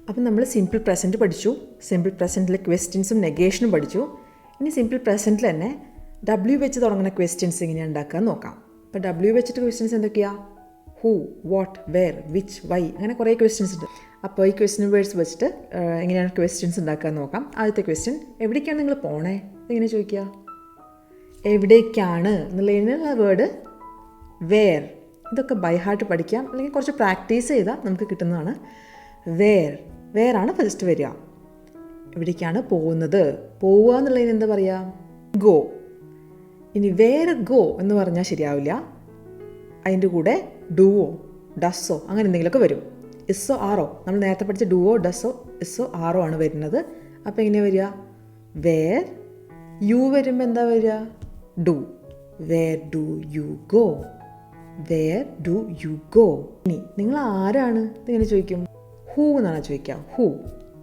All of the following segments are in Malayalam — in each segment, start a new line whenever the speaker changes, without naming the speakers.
അപ്പം നമ്മൾ സിമ്പിൾ പ്രസൻറ്റ് പഠിച്ചു. സിമ്പിൾ പ്രസൻറ്റിലെ ക്വസ്റ്റ്യൻസും നെഗേഷനും പഠിച്ചു. ഇനി സിമ്പിൾ പ്രസൻറ്റിൽ തന്നെ W വെച്ച് തുടങ്ങുന്ന ക്വസ്റ്റ്യൻസ് എങ്ങനെയാണ് ഉണ്ടാക്കുക നോക്കാം. അപ്പോൾ W വെച്ചിട്ട് ക്വസ്റ്റ്യൻസ് എന്തൊക്കെയാണ്? Who, what, where, which, why, അങ്ങനെ കുറേ ക്വസ്റ്റ്യൻസ് ഉണ്ട്. അപ്പോൾ ഈ ക്വസ്റ്റ്യൻ വേർഡ്സ് വെച്ചിട്ട് എങ്ങനെയാണ് ക്വസ്റ്റ്യൻസ് ഉണ്ടാക്കുക നോക്കാം. ആദ്യത്തെ ക്വസ്റ്റ്യൻ, എവിടേക്കാണ് നിങ്ങൾ പോണേ? ഇങ്ങനെ ചോദിക്കുക. എവിടേക്കാണ് എന്നുള്ളതിനുള്ള വേർഡ് വേർ. ഇതൊക്കെ ബൈ ഹാർട്ട് പഠിക്കാം, അല്ലെങ്കിൽ കുറച്ച് പ്രാക്ടീസ് ചെയ്താൽ നമുക്ക് കിട്ടുന്നതാണ്. വേറാണ് ഫസ്റ്റ് വരിക. എവിടേക്കാണ് പോകുന്നത്? പോവുക എന്നുള്ളതിന് എന്താ പറയുക? ഗോ. ഇനി വേർ ഗോ എന്ന് പറഞ്ഞാൽ ശരിയാവില്ല. അതിൻ്റെ കൂടെ ഡുവോ, ഡസ്സോ അങ്ങനെ എന്തെങ്കിലുമൊക്കെ വരും. ഇസ്സോ ആറോ, നമ്മൾ നേരത്തെ പഠിച്ച ഡുവോ, ഡസ്സോ, ഇസ്സോ ആറോ ആണ് വരുന്നത്. അപ്പോൾ എങ്ങനെയാണ് വരിക? വേർ. യു വരുമ്പോൾ എന്താ വരിക? Do. Where do you go? Where do you go? ഇനി നിങ്ങൾ ആരാണ് ഇതിങ്ങനെ ചോദിക്കും. ഹൂ എന്നാണ് ചോദിക്കുക.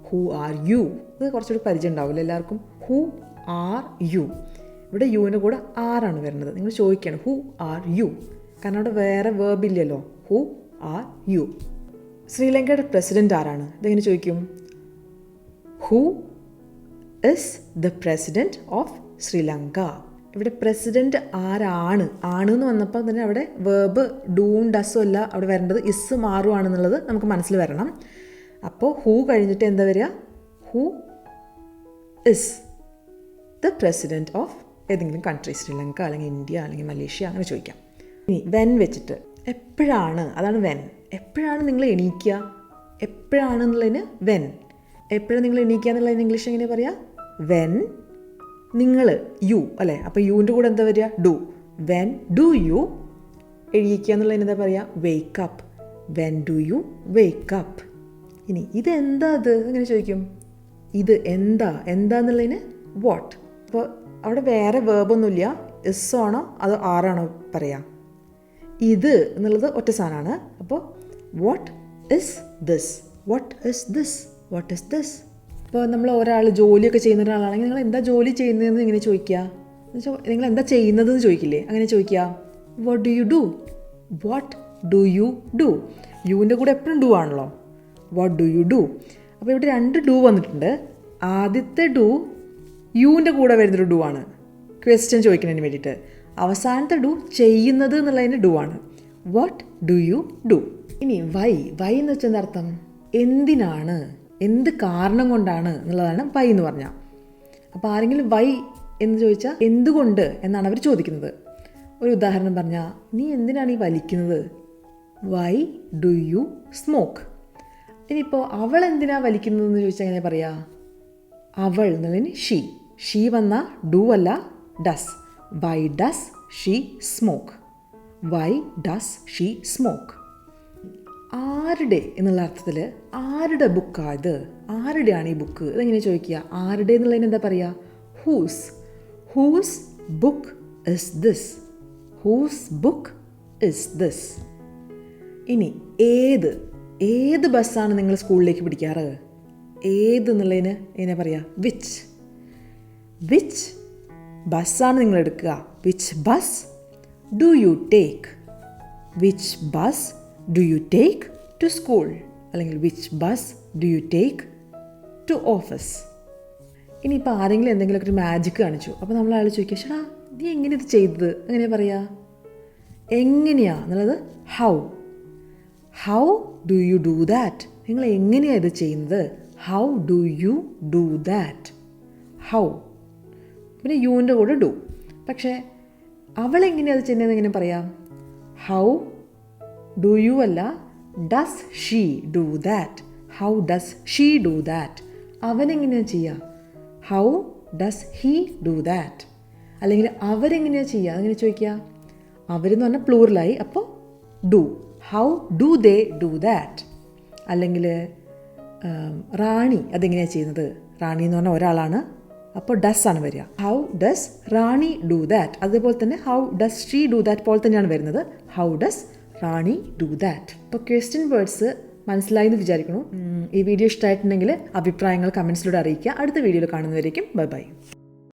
Who are you? ഇത് കുറച്ചുകൂടി പരിചയം ഉണ്ടാവില്ല എല്ലാവർക്കും. Who are you. ഇവിടെ യുവിൻ്റെ കൂടെ ആറാണ് വരുന്നത്. നിങ്ങൾ ചോദിക്കുകയാണ് ഹൂ ആർ യു, കാരണം അവിടെ വേറെ വേർബ് ഇല്ലല്ലോ. Who are U. ശ്രീലങ്കയുടെ പ്രസിഡന്റ് ആരാണ്? ഇതെങ്ങനെ ചോദിക്കും. Who is the president of Sri Lanka. ഇവിടെ പ്രസിഡന്റ് ആരാണ്? എന്ന് വന്നപ്പോൾ തന്നെ അവിടെ വേർബ് ഡൂവും ഡസ്സും അല്ല അവിടെ വരേണ്ടത്, ഇസ്സും ആറും ആണെന്നുള്ളത് നമുക്ക് മനസ്സിൽ വരണം. അപ്പോൾ ഹൂ കഴിഞ്ഞിട്ട് എന്താ വരിക? Who is the president of ഏതെങ്കിലും കൺട്രി, ശ്രീലങ്ക അല്ലെങ്കിൽ ഇന്ത്യ അല്ലെങ്കിൽ മലേഷ്യ, അങ്ങനെ ചോദിക്കാം. ഇനി വെൻ വെച്ചിട്ട് എപ്പോഴാണ്, അതാണ് വെൻ. എപ്പോഴാണ് നിങ്ങൾ എണീക്കുക? എപ്പോഴാണെന്നുള്ളതിന് വെൻ. എപ്പോഴാണ് നിങ്ങൾ എണീക്കുക എന്നുള്ളതിന് ഇംഗ്ലീഷ് എങ്ങനെ പറയാം? വെൻ. നിങ്ങൾ യു അല്ലേ, അപ്പോൾ യുവിൻ്റെ കൂടെ എന്താ വരിക? ഡു. വെൻ ഡു യു എണീക്കുക എന്നുള്ളതിന് എന്താ പറയുക? Wake up. When do you wake up. ഇനി ഇതെന്താ അത് എങ്ങനെ ചോദിക്കും. ഇത് എന്താന്നുള്ളതിന് വാട്ട്. അപ്പോൾ അവിടെ വേറെ വേർബൊന്നുമില്ല. ഇസ് ആണോ അതോ ആറാണോ പറയാം? ഇത് എന്നുള്ളത് ഒറ്റ സാധനമാണ്. അപ്പോൾ what is this? What is this? What is this? ഇപ്പോൾ നമ്മൾ ഒരാൾ ജോലിയൊക്കെ ചെയ്യുന്ന ഒരാളാണെങ്കിൽ നിങ്ങൾ എന്താ ജോലി ചെയ്യുന്നതെന്ന് ഇങ്ങനെ ചോദിക്കുക. നിങ്ങൾ എന്താ ചെയ്യുന്നതെന്ന് ചോദിക്കില്ലേ, അങ്ങനെ ചോദിക്കുക. What do you do? What do you do? യുവിൻ്റെ കൂടെ എപ്പോഴും ഡു ആണല്ലോ. What do you do? അപ്പോൾ ഇവിടെ രണ്ട് ഡു വന്നിട്ടുണ്ട്. ആദ്യത്തെ ഡു യുവിൻ്റെ കൂടെ വരുന്നൊരു ഡു ആണ്, ക്വസ്റ്റ്യൻ ചോദിക്കുന്നതിന് വേണ്ടിയിട്ട്. അവസാനത്തെ ഡു ചെയ്യുന്നത് എന്നുള്ളതിന് ഡു ആണ്. What do you do? ഇനി വൈ എന്ന് വെച്ചാൽ എന്താ അർത്ഥം? എന്തിനാണ്, എന്ത് കാരണം കൊണ്ടാണ് എന്നുള്ളതാണ് വൈ എന്ന് പറഞ്ഞാൽ. അപ്പോൾ ആരെങ്കിലും വൈ എന്ന് ചോദിച്ചാൽ എന്തുകൊണ്ട് എന്നാണ് അവർ ചോദിക്കുന്നത്. ഒരു ഉദാഹരണം പറഞ്ഞാൽ, നീ എന്തിനാണ് ഈ വലിക്കുന്നത്? Why do you smoke? ഇനിയിപ്പോൾ അവൾ എന്തിനാണ് വലിക്കുന്നതെന്ന് ചോദിച്ചാൽ എങ്ങനെ പറയാ? അവൾ എന്നുള്ളതിന് ഷീ വന്നാൽ ഡു അല്ല does. Why does she smoke? Why does she smoke? ആരുടെ എന്നുള്ള അർത്ഥത്തിൽ ആരുടെ ബുക്കാണ് ഇത്? ആരുടെയാണ് ഈ ബുക്ക്? ഇതെങ്ങനെ ചോദിക്കുക? ആരുടെ എന്നുള്ളതിന് എന്താ പറയുക? Whose book is this? Whose book is this? ഇനി ഏത് ബസ്സാണ് നിങ്ങൾ സ്കൂളിലേക്ക് പിടിക്കാറ്? ഏത് എന്നുള്ളതിന് എങ്ങനെ പറയുക? വിച്ച് ബസ്സാണ് നിങ്ങൾ എടുക്കുക? Which bus do you take? Which bus do you take to school? അല്ലെങ്കിൽ which bus do you take to office? ഇനിയിപ്പോൾ ആരെങ്കിലും എന്തെങ്കിലുമൊക്കെ ഒരു മാജിക് കാണിച്ചു, അപ്പോൾ നമ്മൾ അയാൾ ചോദിക്കുക, ചേട്ടാ നീ എങ്ങനെ ഇത് ചെയ്തത്? എങ്ങനെ പറയുക? എങ്ങനെയാ എന്നുള്ളത് how do you do that? നിങ്ങൾ എങ്ങനെയാണ് ഇത് ചെയ്യുന്നത്? How do you do that? How. പിന്നെ യുവിൻ്റെ കൂടെ ഡു. പക്ഷേ അവളെങ്ങനെയാണ് അത് ചെയ്യുന്നതെന്ന് എങ്ങനെ പറയാം? ഹൗ ഡു യു അല്ല, does she do that? How does she do that? അവനെങ്ങനെയാണ് ചെയ്യുക? How does he do that? അല്ലെങ്കിൽ അവരെങ്ങനെയാണ് ചെയ്യുക? അങ്ങനെ ചോദിക്കുക. അവരെന്ന് പറഞ്ഞാൽ പ്ലൂറലായി, അപ്പോൾ do. How do they do that? അല്ലെങ്കിൽ റാണി അതെങ്ങനെയാണ് ചെയ്യുന്നത്? റാണി എന്ന് പറഞ്ഞാൽ ഒരാളാണ്, അപ്പോൾ ഡസ് ആണ് വരിക. How does Rani do that? അതുപോലെ തന്നെ how does she do that പോലെ തന്നെയാണ് വരുന്നത്. How does Rani do that? ഇപ്പോൾ ക്വസ്റ്റ്യൻ വേർഡ്സ് മനസ്സിലായി എന്ന് വിചാരിക്കുന്നു. ഈ വീഡിയോ ഇഷ്ടമായിട്ടുണ്ടെങ്കിൽ അഭിപ്രായങ്ങൾ കമൻസിലൂടെ അറിയിക്കുക. അടുത്ത വീഡിയോയിൽ കാണുന്നവരേക്കും ബൈ.